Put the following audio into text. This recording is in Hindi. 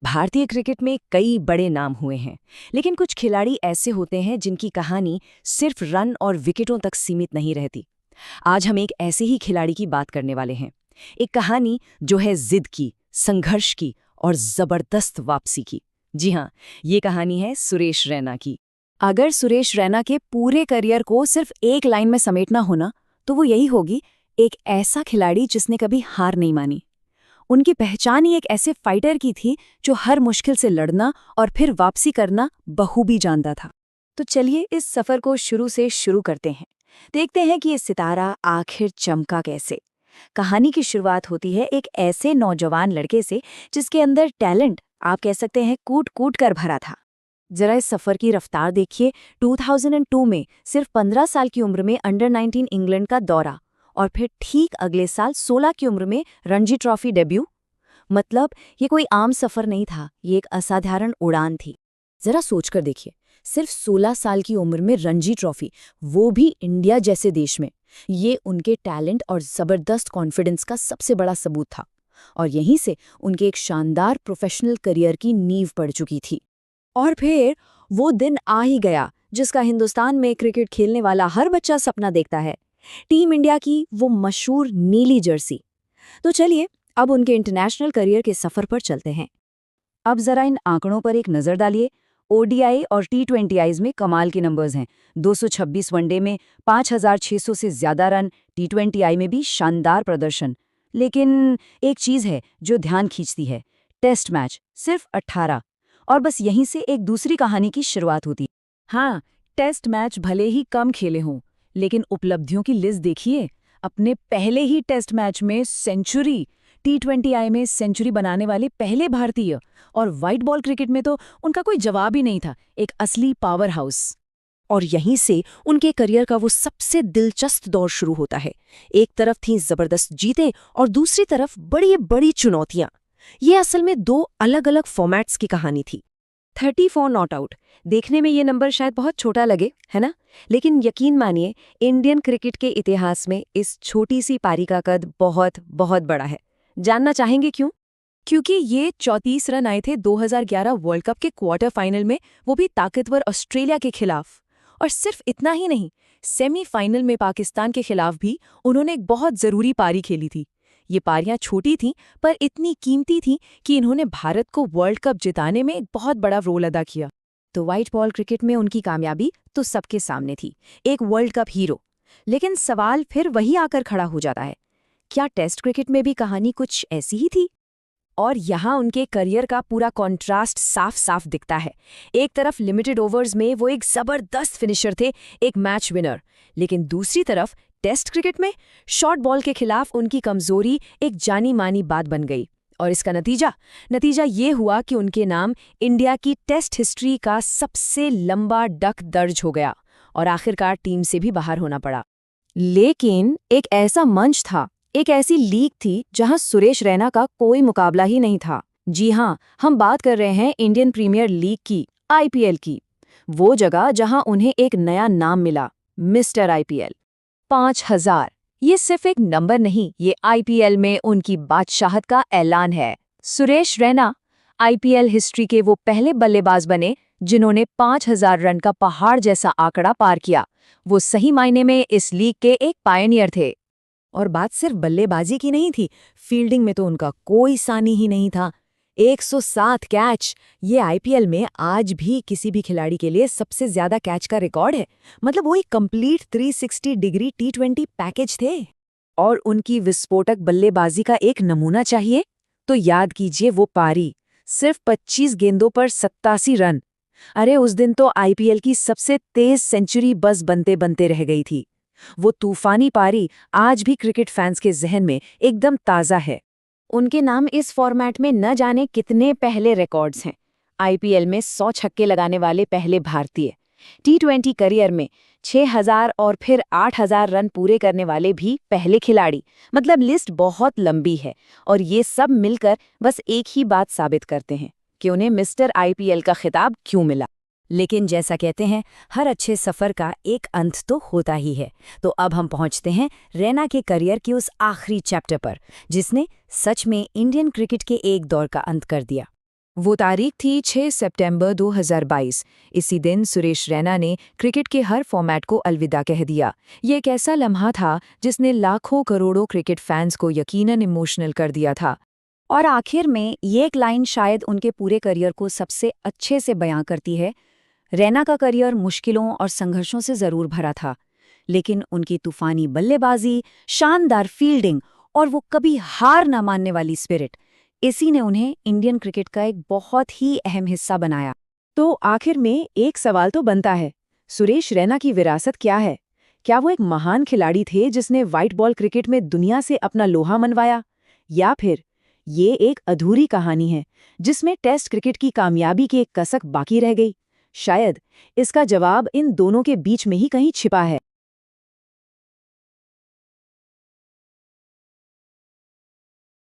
भारतीय क्रिकेट में कई बड़े नाम हुए हैं, लेकिन कुछ खिलाड़ी ऐसे होते हैं जिनकी कहानी सिर्फ रन और विकेटों तक सीमित नहीं रहती। आज हम एक ऐसे ही खिलाड़ी की बात करने वाले हैं। एक कहानी जो है जिद की, संघर्ष की और जबरदस्त वापसी की। जी हाँ, ये कहानी है सुरेश रैना की। अगर सुरेश रैना के पूरे करियर को सिर्फ एक लाइन में समेटना हो ना, तो वो यही होगी, एक ऐसा खिलाड़ी जिसने कभी हार नहीं मानी। उनकी पहचान ही एक ऐसे फाइटर की थी जो हर मुश्किल से लड़ना और फिर वापसी करना बखूबी जानता था। तो चलिए इस सफर को शुरू से शुरू करते हैं। देखते हैं कि ये सितारा आखिर चमका कैसे। कहानी की शुरुआत होती है एक ऐसे नौजवान लड़के से जिसके अंदर टैलेंट, आप कह सकते हैं, कूट कूट कर भरा था। जरा इस सफर की रफ्तार देखिए। 2002 में सिर्फ 15 साल की उम्र में अंडर-19 इंग्लैंड का दौरा, और फिर ठीक अगले साल 16 की उम्र में रणजी ट्रॉफी डेब्यू। मतलब ये कोई आम सफर नहीं था, ये एक असाधारण उड़ान थी। जरा सोचकर देखिए, सिर्फ 16 साल की उम्र में रणजी ट्रॉफी, वो भी इंडिया जैसे देश में। ये उनके टैलेंट और जबरदस्त कॉन्फिडेंस का सबसे बड़ा सबूत था, और यहीं से उनके एक शानदार प्रोफेशनल करियर की नींव पड़ चुकी थी। और फिर वो दिन आ ही गया जिसका हिंदुस्तान में क्रिकेट खेलने वाला हर बच्चा सपना देखता है, टीम इंडिया की वो मशहूर नीली जर्सी। तो चलिए अब उनके इंटरनेशनल करियर के सफर पर चलते हैं। अब जरा इन आंकड़ों पर एक नजर डालिए। ओडीआई और टी20आईज में कमाल के नंबर्स हैं। 226 वनडे में 5,600 से ज्यादा रन, टी20आई में भी शानदार प्रदर्शन। लेकिन एक चीज है जो ध्यान खींचती है, टेस्ट मैच सिर्फ 18। और बस यहीं से एक दूसरी कहानी की शुरुआत होती है। हाँ, टेस्ट मैच भले ही कम खेले हों, लेकिन उपलब्धियों की लिस्ट देखिए। अपने पहले ही टेस्ट मैच में सेंचुरी, टी20आई में सेंचुरी बनाने वाले पहले भारतीय, और व्हाइट बॉल क्रिकेट में तो उनका कोई जवाब ही नहीं था, एक असली पावर हाउस। और यहीं से उनके करियर का वो सबसे दिलचस्प दौर शुरू होता है। एक तरफ थी जबरदस्त जीतें और दूसरी तरफ बड़ी बड़ी चुनौतियां। ये असल में दो अलग अलग फॉर्मेट्स की कहानी थी। 34 नॉट आउट, देखने में ये नंबर शायद बहुत छोटा लगे, है ना? लेकिन यकीन मानिए, इंडियन क्रिकेट के इतिहास में इस छोटी सी पारी का कद बहुत बहुत बड़ा है। जानना चाहेंगे क्यों? क्योंकि ये 34 रन आए थे 2011 वर्ल्ड कप के क्वार्टर फाइनल में, वो भी ताकतवर ऑस्ट्रेलिया के खिलाफ। और सिर्फ इतना ही नहीं, सेमीफाइनल में पाकिस्तान के खिलाफ भी उन्होंने एक बहुत जरूरी पारी खेली थी। ये पारियां छोटी थीं, पर इतनी कीमती थीं कि इन्होंने भारत को वर्ल्ड कप जिताने में एक बहुत बड़ा रोल अदा किया। तो व्हाइट बॉल क्रिकेट में उनकी कामयाबी तो सबके सामने थी, एक वर्ल्ड कप हीरो। लेकिन सवाल फिर वही आकर खड़ा हो जाता है, क्या टेस्ट क्रिकेट में भी कहानी कुछ ऐसी ही थी? और यहाँ उनके करियर का पूरा कॉन्ट्रास्ट साफ साफ दिखता है। एक तरफ लिमिटेड ओवर्स में वो एक जबरदस्त फिनिशर थे, एक मैच विनर, लेकिन दूसरी तरफ टेस्ट क्रिकेट में शॉर्ट बॉल के खिलाफ उनकी कमजोरी एक जानी मानी बात बन गई। और इसका नतीजा ये हुआ कि उनके नाम इंडिया की टेस्ट हिस्ट्री का सबसे लंबा डक दर्ज हो गया, और आखिरकार टीम से भी बाहर होना पड़ा। लेकिन एक ऐसा मंच था, एक ऐसी लीग थी जहां सुरेश रैना का कोई मुकाबला ही नहीं था। जी हाँ, हम बात कर रहे हैं इंडियन प्रीमियर लीग की, आईपीएल की। वो जगह जहां उन्हें एक नया नाम मिला, मिस्टर आईपीएल। 5,000, ये सिर्फ एक नंबर नहीं, ये आईपीएल में उनकी बादशाहत का ऐलान है। सुरेश रैना आईपीएल हिस्ट्री के वो पहले बल्लेबाज बने जिन्होंने 5,000 रन का पहाड़ जैसा आंकड़ा पार किया। वो सही मायने में इस लीग के एक पायनियर थे। और बात सिर्फ बल्लेबाजी की नहीं थी, फील्डिंग में तो उनका कोई सानी ही नहीं था। 107 कैच, ये आईपीएल में आज भी किसी भी खिलाड़ी के लिए सबसे ज्यादा कैच का रिकॉर्ड है। मतलब वो एक कंप्लीट 360 डिग्री टी20 पैकेज थे। और उनकी विस्फोटक बल्लेबाजी का एक नमूना चाहिए तो याद कीजिए वो पारी, सिर्फ 25 गेंदों पर 87 रन। अरे उस दिन तो आईपीएल की सबसे तेज सेंचुरी बस बनते बनते रह गई थी। वो तूफानी पारी आज भी क्रिकेट फैंस के जहन में एकदम ताज़ा है। उनके नाम इस फॉर्मेट में न जाने कितने पहले रिकॉर्ड्स हैं। आईपीएल में 100 छक्के लगाने वाले पहले भारतीय, टी20 करियर में 6,000 और फिर 8,000 रन पूरे करने वाले भी पहले खिलाड़ी। मतलब लिस्ट बहुत लंबी है, और ये सब मिलकर बस एक ही बात साबित करते हैं कि उन्हें मिस्टर आईपीएल का खिताब क्यों मिला। लेकिन जैसा कहते हैं, हर अच्छे सफर का एक अंत तो होता ही है। तो अब हम पहुंचते हैं रैना के करियर के उस आखिरी चैप्टर पर, जिसने सच में इंडियन क्रिकेट के एक दौर का अंत कर दिया। वो तारीख थी 6 सितंबर 2022। इसी दिन सुरेश रैना ने क्रिकेट के हर फॉर्मेट को अलविदा कह दिया। ये एक ऐसा लम्हा था जिसने लाखों करोड़ों क्रिकेट फैंस को यकीनन इमोशनल कर दिया था। और आखिर में ये एक लाइन शायद उनके पूरे करियर को सबसे अच्छे से बयां करती है। रैना का करियर मुश्किलों और संघर्षों से जरूर भरा था, लेकिन उनकी तूफानी बल्लेबाजी, शानदार फील्डिंग और वो कभी हार ना मानने वाली स्पिरिट, इसी ने उन्हें इंडियन क्रिकेट का एक बहुत ही अहम हिस्सा बनाया। तो आखिर में एक सवाल तो बनता है, सुरेश रैना की विरासत क्या है? क्या वो एक महान खिलाड़ी थे जिसने व्हाइट बॉल क्रिकेट में दुनिया से अपना लोहा मनवाया, या फिर ये एक अधूरी कहानी है जिसमें टेस्ट क्रिकेट की कामयाबी की एक कसक बाकी रह गई? शायद इसका जवाब इन दोनों के बीच में ही कहीं छिपा है।